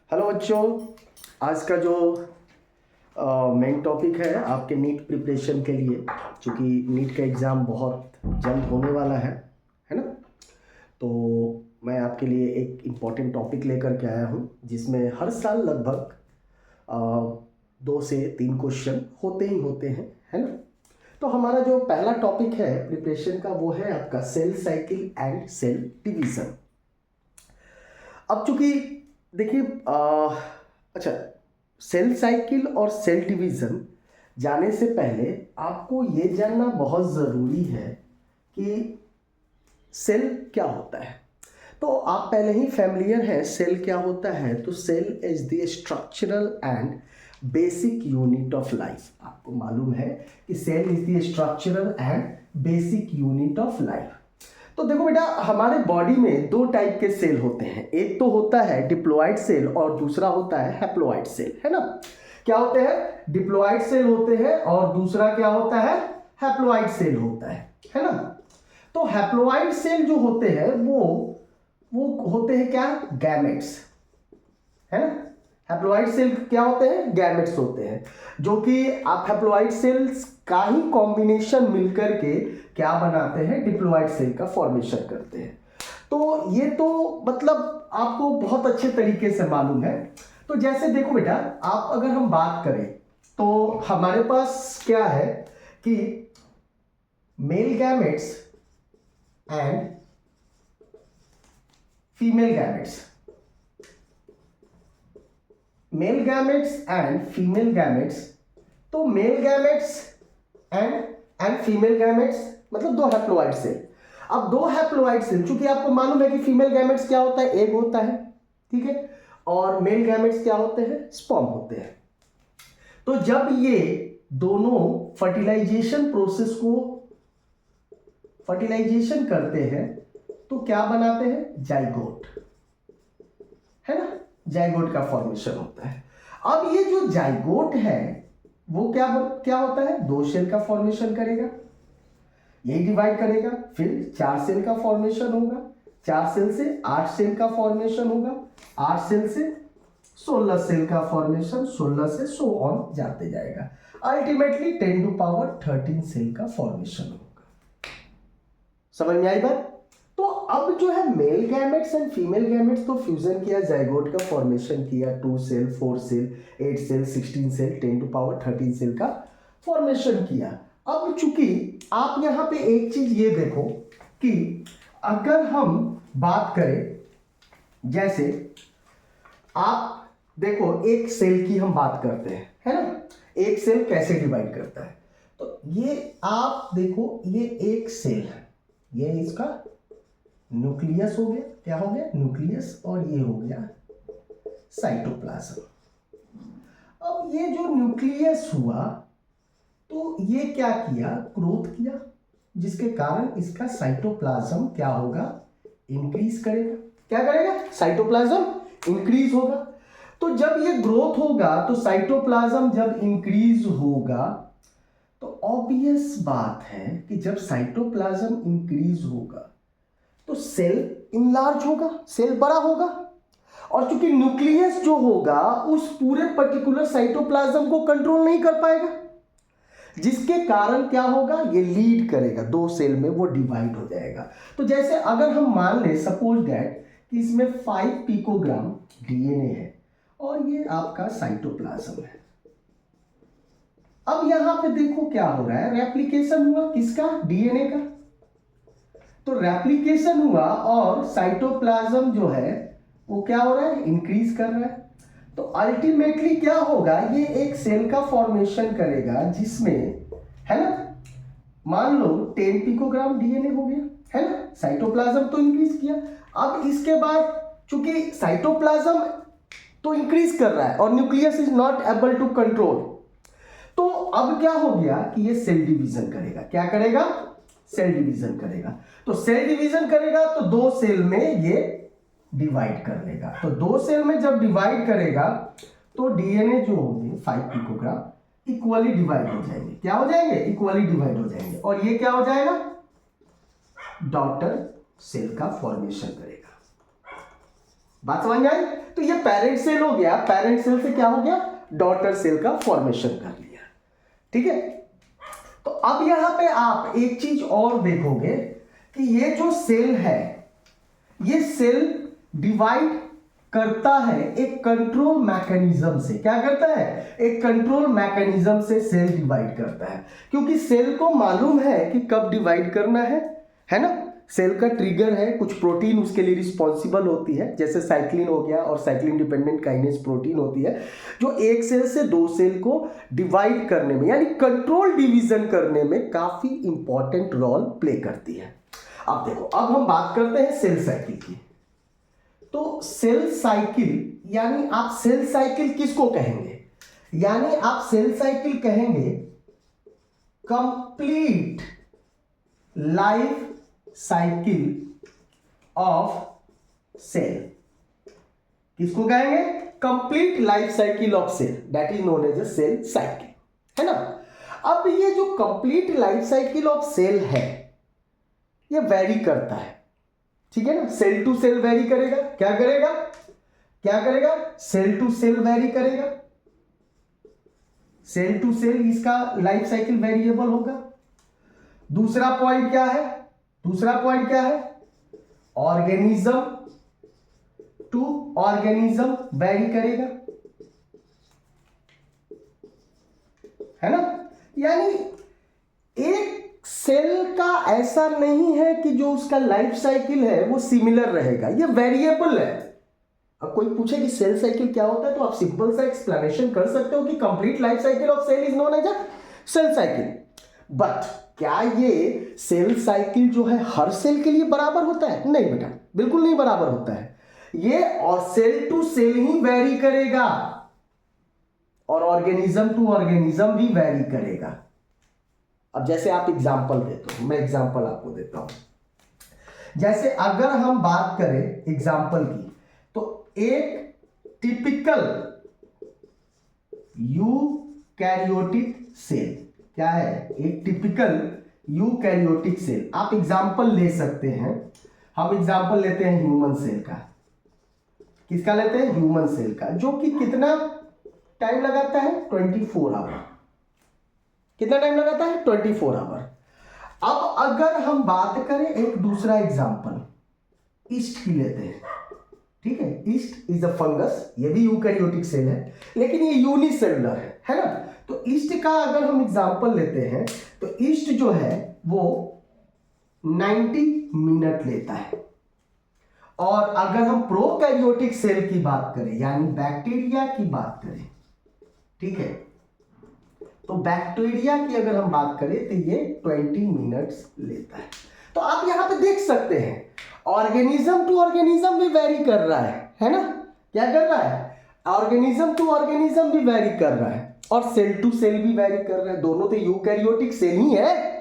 Hello बच्चों, आज का जो मेन टॉपिक है आपके नीट प्रिपरेशन के लिए, क्योंकि नीट का एग्ज़ाम बहुत जल्द होने वाला है ना। तो मैं आपके लिए एक इम्पॉर्टेंट टॉपिक लेकर के आया हूँ जिसमें हर साल लगभग 2 से 3 क्वेश्चन होते ही होते हैं, है ना। तो हमारा जो पहला टॉपिक है प्रिपरेशन का वो है आपका cell cycle and cell division. अब चूंकि देखिए अच्छा, सेल साइकिल और सेल डिवीज़न जाने से पहले आपको ये जानना बहुत ज़रूरी है कि सेल क्या होता है। तो आप पहले ही फैमिलियर हैं सेल क्या होता है। तो cell is the structural and basic unit of life. आपको मालूम है कि cell is the structural and basic unit of life. तो देखो बेटा, हमारे बॉडी में 2 टाइप के सेल होते हैं। एक तो होता है डिप्लॉइड सेल और दूसरा होता है हैप्लॉइड सेल, है ना। क्या होते हैं? डिप्लॉइड सेल होते हैं और दूसरा क्या होता है? हैप्लॉइड सेल होता है ना। तो हैप्लॉइड सेल जो होते हैं वो होते हैं क्या? गैमेट्स, है ना। हैप्लॉइड सेल क्या होते हैं? गैमेट्स होते हैं, जो कि आप हैप्लॉइड सेल्स का ही कॉम्बिनेशन मिलकर के क्या बनाते हैं? डिप्लॉइड सेल का फॉर्मेशन करते हैं। तो ये तो मतलब आपको बहुत अच्छे तरीके से मालूम है। तो जैसे देखो बेटा, आप अगर हम बात करें तो हमारे पास क्या है कि male gametes and female gametes, male gametes and female gametes. तो male gametes and female gametes मतलब 2 हैप्लॉइड सेल। अब 2 हैप्लॉइड सेल, चूंकि आपको मालूम है कि फीमेल गैमेट्स क्या होता है? एग होता है, ठीक है, और मेल गैमेट्स क्या होते हैं? स्पर्म होते हैं। तो जब ये दोनों फर्टिलाइजेशन प्रोसेस को फर्टिलाइजेशन करते हैं तो क्या बनाते हैं? जाइगोट, है ना। जाइगोट का फॉर्मेशन होता है। अब ये जो जाइगोट है वो क्या होता है? 2 सेल का फॉर्मेशन करेगा, यही डिवाइड करेगा, फिर 4 सेल का फॉर्मेशन होगा, 4 सेल से 8 सेल का फॉर्मेशन होगा, 8 सेल से 16 सेल का फॉर्मेशन, 16 से सो ऑन जाते जाएगा। अल्टीमेटली 10 टू पावर 13 सेल का फॉर्मेशन होगा। समझ में आई बात? तो अब जो है male gametes and female gametes तो फ्यूजन किया, जाइगोट का फॉर्मेशन किया, 2 cell, 4 cell, 8 cell, 16 cell, 10 to power 13 cell का फॉर्मेशन किया। अब चूंकि आप यहां पे एक चीज ये देखो कि अगर हम बात करें, जैसे आप देखो एक सेल की हम बात करते हैं, है ना। एक सेल कैसे डिवाइड करता है? तो ये आप देखो, ये एक सेल है, ये इसका न्यूक्लियस हो गया। क्या हो गया? न्यूक्लियस। और ये हो गया साइटोप्लाज्म। अब ये जो न्यूक्लियस हुआ तो ये क्या किया? ग्रोथ किया, जिसके कारण इसका साइटोप्लाज्म क्या होगा? इंक्रीज करेगा। क्या करेगा? साइटोप्लाज्म इंक्रीज होगा। तो जब ये ग्रोथ होगा तो साइटोप्लाज्म जब इंक्रीज होगा तो ऑब्वियस बात है कि जब साइटोप्लाज्म इंक्रीज होगा तो सेल इनलार्ज होगा, सेल बड़ा होगा। और चूंकि न्यूक्लियस जो होगा उस पूरे पर्टिकुलर साइटोप्लाज्म को कंट्रोल नहीं कर पाएगा, जिसके कारण क्या होगा? ये लीड करेगा, 2 सेल में वो डिवाइड हो जाएगा। तो जैसे अगर हम मान लें सपोज दैट कि इसमें 5 पिकोग्राम डीएनए है और ये आपका साइटोप्लाज्म है। अब यहां पे देखो क्या हो रहा है? रेप्लिकेशन हुआ, किसका? डीएनए का। तो रेप्लिकेशन हुआ और साइटोप्लाज्म जो है वो क्या हो रहा है? इंक्रीज कर रहा है। तो अल्टीमेटली क्या होगा? ये एक सेल का फॉर्मेशन करेगा जिसमें, है ना, मान लो 10 पिकोग्राम डीएनए हो गया, है ना। साइटोप्लाज्म तो इंक्रीज किया। अब इसके बाद चूंकि साइटोप्लाज्म तो इंक्रीज कर रहा है और nucleus is not able to control, तो अब क्या हो गया कि ये सेल डिवीजन करेगा। क्या करेगा? सेल डिवीजन करेगा। तो सेल डिवीजन करेगा तो 2 सेल में ये डिवाइड कर लेगा। तो 2 सेल में जब डिवाइड करेगा तो डीएनए जो होंगे 5 पिकोग्राम इक्वली डिवाइड हो जाएंगे। क्या हो जाएंगे? इक्वली डिवाइड हो जाएंगे। और ये क्या हो जाएगा? डॉटर सेल का फॉर्मेशन करेगा। बात समझ में आई? तो ये पेरेंट सेल हो गया, पेरेंट सेल से क्या हो गया, डॉटर सेल का फॉर्मेशन कर लिया। ठीक है, तो अब यहां पे आप एक चीज और देखोगे कि ये जो सेल है, ये सेल डिवाइड करता है एक कंट्रोल मैकेनिज्म से। क्या करता है, एक कंट्रोल मैकेनिज्म से सेल डिवाइड करता है, क्योंकि सेल को मालूम है कि कब डिवाइड करना है ना। सेल का ट्रिगर है, कुछ प्रोटीन उसके लिए रिस्पॉन्सिबल होती है, जैसे साइक्लिन हो गया, और साइक्लिन डिपेंडेंट काइनेज प्रोटीन होती है जो एक सेल से दो सेल को डिवाइड करने में, यानी कंट्रोल डिवीजन करने में काफी इंपॉर्टेंट रोल प्ले करती है। अब देखो, अब हम बात करते हैं सेल साइकिल की। तो सेल साइकिल, यानी आप सेल साइकिल किसको कहेंगे, यानी आप सेल साइकिल कहेंगे complete life cycle of cell. किसको कहेंगे, complete life cycle of cell, that is known as a cell cycle, है ना। अब ये जो complete life cycle of cell है, ये वेरी करता है, ठीक है ना। सेल टू सेल वेरी करेगा, क्या करेगा, क्या करेगा, सेल टू सेल वेरी करेगा, सेल टू सेल इसका लाइफ साइकिल वेरिएबल होगा। दूसरा पॉइंट क्या है, दूसरा पॉइंट क्या है, ऑर्गेनिज्म टू ऑर्गेनिज्म वेरी करेगा, है ना। यानी एक सेल का ऐसा नहीं है कि जो उसका लाइफ साइकिल है वो सिमिलर रहेगा, ये वेरिएबल है। अब कोई पूछे कि सेल साइकिल क्या होता है, तो आप सिंपल सा एक्सप्लेनेशन कर सकते हो कि complete life cycle of cell is known as a cell cycle. But क्या ये सेल साइकिल जो है हर सेल के लिए बराबर होता है, नहीं बेटा, बिल्कुल नहीं बराबर होता है। ये और सेल टू सेल ही वेरी करेगा, और ऑर्गेनिज्म टू ऑर्गेनिज्म भी वेरी करेगा। अब जैसे आप एग्जांपल देते हो, मैं एग्जांपल आपको देता हूं। जैसे अगर हम बात करें एग्जांपल की, तो एक टिपिकल यूकैरियोटिक सेल, क्या है, एक टिपिकल यूकैरियोटिक सेल। आप एग्जांपल ले सकते हैं, हम एग्जांपल लेते हैं ह्यूमन सेल का। किसका लेते हैं, ह्यूमन सेल का, जो कि कितना टाइम लगाता है, 24 आवर। कितना टाइम लगाता है, 24 आवर। अब अगर हम बात करें एक दूसरा एग्जांपल ईस्ट की लेते हैं, ठीक है। ईस्ट इज अ फंगस, ये भी यूकैरियोटिक सेल है, लेकिन ये यूनिसेलुलर है ना। तो ईस्ट का अगर हम एग्जांपल लेते हैं, तो ईस्ट जो है वो 90 मिनट लेता है। और अगर हम प्रोकैरियोटिक सेल की बात करें, यानी बैक्टीरिया की बात करें, ठीक है, तो बैक्टीरिया की अगर हम बात करें तो ये 20 मिनट्स लेता है। तो आप यहां पे देख सकते हैं ऑर्गेनिज्म टू ऑर्गेनिज्म भी वेरी कर रहा है ना। क्या कर रहा है, ऑर्गेनिज्म टू ऑर्गेनिज्म भी वेरी कर रहा है, और सेल टू सेल भी वेरी कर रहा है। दोनों तो यूकैरियोटिक सेल ही है,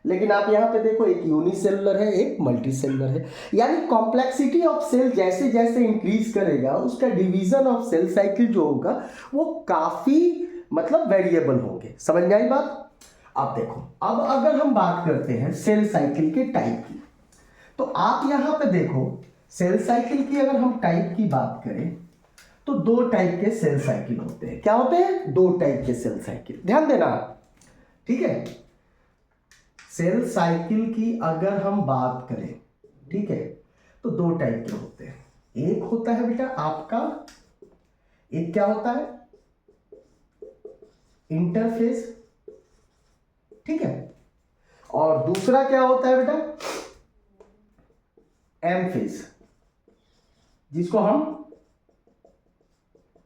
लेकिन आप यहां पे देखो, एक यूनिसेलुलर है, एक मल्टीसेलुलर है। यानी कॉम्प्लेक्सिटी ऑफ सेल जैसे जैसे इंक्रीज करेगा, उसका डिवीजन ऑफ सेल साइकिल जो होगा वो काफी मतलब वेरिएबल होंगे। समझ में आई बात। अब देखो, अब अगर हम बात करते हैं सेल साइकिल के टाइप की, तो आप यहां पे देखो, सेल साइकिल की अगर हम टाइप की बात करें, तो दो टाइप के सेल साइकिल होते हैं। क्या होते हैं, दो टाइप के सेल साइकिल, ध्यान देना, ठीक है। सेल साइकिल की अगर हम बात करें, ठीक है, तो दो टाइप के होते हैं। एक होता है बेटा आपका, एक क्या होता है, इंटरफेस, ठीक है, और दूसरा क्या होता है बेटा, एम फेज, जिसको हम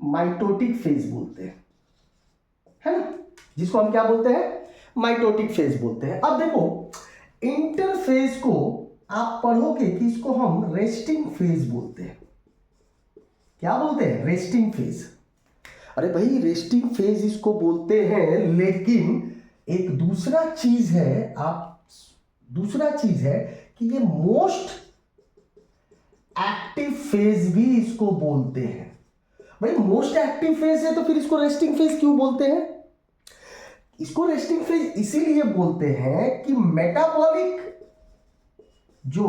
माइटोटिक फेज बोलते हैं, है ना, जिसको हम क्या बोलते हैं, माइटोटिक फेज बोलते हैं। अब देखो, इंटरफेज को आप पढ़ोगे कि इसको हम रेस्टिंग फेज बोलते हैं। क्या बोलते हैं, रेस्टिंग फेज। अरे भाई, रेस्टिंग फेज इसको बोलते हैं, लेकिन एक दूसरा चीज है, दूसरा चीज है कि ये मोस्ट एक्टिव फेज भी इसको बोलते हैं। भाई, मोस्ट एक्टिव फेज है तो फिर इसको रेस्टिंग फेज क्यों बोलते हैं? इसको रेस्टिंग फेज इसीलिए बोलते हैं कि मेटाबॉलिक जो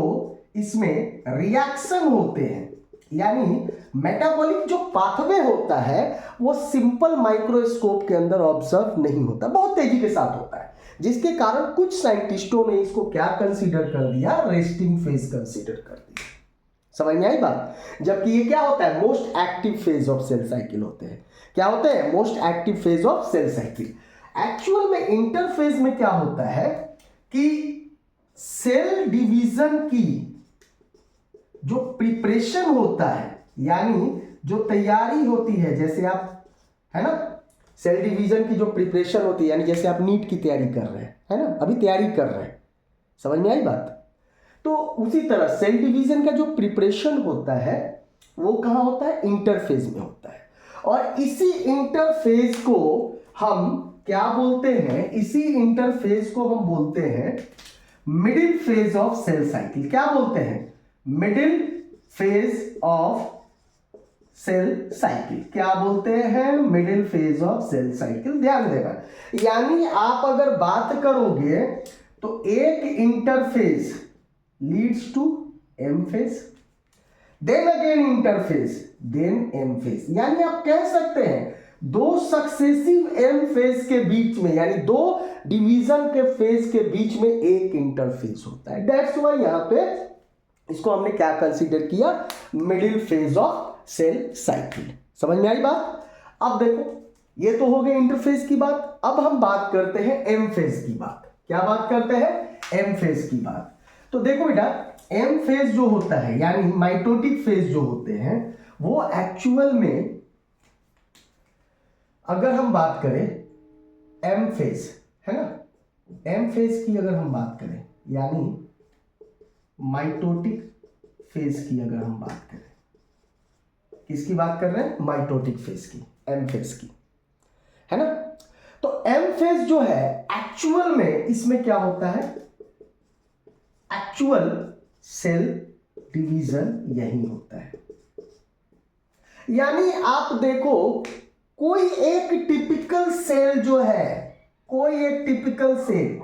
इसमें रिएक्शन होते हैं, यानी मेटाबॉलिक जो पाथवे होता है वो सिंपल माइक्रोस्कोप के अंदर ऑब्जर्व नहीं होता, बहुत तेजी के साथ होता है, जिसके कारण कुछ साइंटिस्टों ने इसको क्या कंसीडर कर दिया, रेस्टिंग फेज कंसीडर कर दिया। समझ में आई बात? जबकि ये क्या होता है, most active phase of cell cycle होते हैं। क्या होते हैं? Most active phase of cell cycle. Actual में इंटरफेज में क्या होता है कि सेल डिवीजन की जो प्रिपरेशन होता है, यानी जो तैयारी होती है, जैसे आप, है ना, सेल डिवीजन की जो प्रिपरेशन होती है, यानी जैसे आप नीट की तैयारी कर रहे हैं, है ना, अभी तैयारी कर रहे हैं, समझ में आई बात? तो उसी तरह सेल डिवीजन का जो प्रिपरेशन होता है वो कहाँ होता है, इंटरफेज में होता है। और इसी इंटरफेज को हम क्या बोलते हैं, इसी इंटरफेज को हम बोलते हैं middle phase of cell cycle. क्या बोलते हैं? Middle phase of cell cycle. क्या बोलते हैं? Middle phase of cell cycle. ध्यान देना, यानी आप अगर बात करोगे तो एक interphase leads to M phase, then again interphase, then M phase. यानी आप कह सकते हैं दो सक्सेसिव एम फेज के बीच में, यानी दो डिवीजन के फेज के बीच में एक इंटरफेज होता है। दैट्स व्हाई यहां पे इसको हमने क्या कंसीडर किया, middle phase of cell cycle. समझ में आई बात? अब देखो, ये तो हो गई इंटरफेज की बात। अब हम बात करते हैं एम फेज की बात। क्या बात करते हैं? एम फेज की बात। तो देखो बेटा, एम फेज जो होता है, यानी माइटोटिक फेज जो होते हैं, वो एक्चुअल में अगर हम बात करें एम फेज, है ना, एम फेज की अगर हम बात करें, यानी माइटोटिक फेज की अगर हम बात करें, किसकी बात कर रहे हैं? माइटोटिक फेज की, एम फेज की, है ना। तो एम फेज जो है एक्चुअल में इसमें क्या होता है, एक्चुअल सेल डिवीजन यही होता है। यानी आप देखो, कोई एक टिपिकल सेल जो है, कोई एक टिपिकल सेल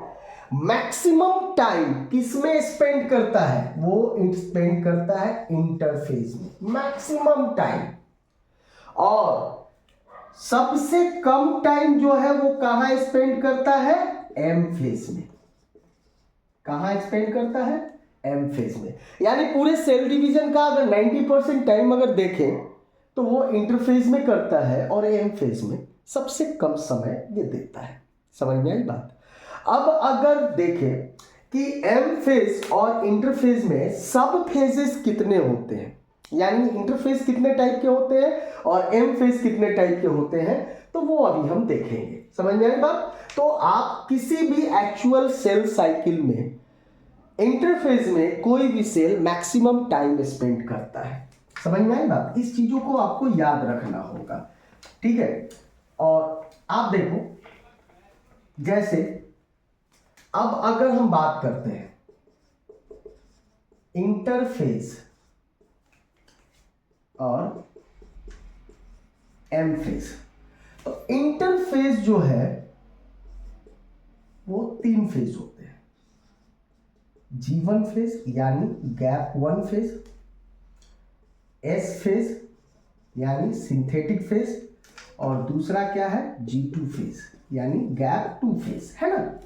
मैक्सिमम टाइम किसमें स्पेंड करता है, वो स्पेंड करता है इंटरफेज में, मैक्सिमम टाइम। और सबसे कम टाइम जो है वो कहां स्पेंड करता है, एम फेज में। कहां स्पेंड करता है? एम फेज में। यानी पूरे सेल डिवीजन का अगर 90% टाइम अगर देखें तो वो इंटरफेज में करता है और एम फेज में सबसे कम समय ये देता है। समझ में आई बात? अब अगर देखें कि एम फेज और इंटरफेज में सब फेजेस कितने होते हैं, यानी इंटरफेज कितने टाइप के होते हैं और एम फेज कितने टाइप के होते हैं, तो वो अभी हम देखेंगे। समझ में आई बात? तो आप किसी भी एक्चुअल सेल साइकिल में इंटरफेज में कोई भी सेल मैक्सिमम टाइम स्पेंड करता है। समझ में आई बात? इस चीजों को आपको याद रखना होगा, ठीक है। और आप देखो, जैसे अब अगर हम बात करते हैं इंटरफेज और एम फेज, तो इंटरफेज जो है वो 3 फेज होते हैं। G1 फेज यानी गैप 1 फेज, S फेज यानी सिंथेटिक फेज, और दूसरा क्या है, G2 फेज यानी गैप 2 फेज, है ना।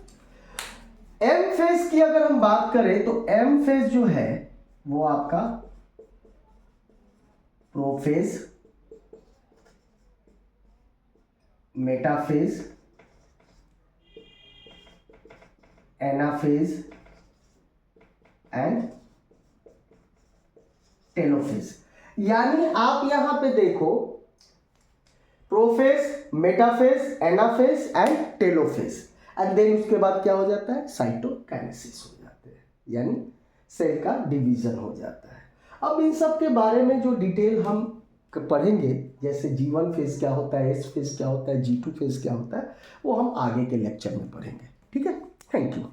एम फेज की अगर हम बात करें तो एम फेज जो है वो आपका prophase, metaphase, anaphase and telophase. यानी आप यहां पे देखो, prophase, metaphase, anaphase and telophase, and then उसके बाद क्या हो जाता है, साइटोकाइनेसिस हो जाते हैं, यानी सेल का डिवीजन हो जाता है। अब इन सब के बारे में जो डिटेल हम पढ़ेंगे, जैसे G1 फेज क्या होता है, S फेज क्या होता है, G2 फेज क्या होता है, वो हम आगे के लेक्चर में पढ़ेंगे। ठीक है, थैंक यू।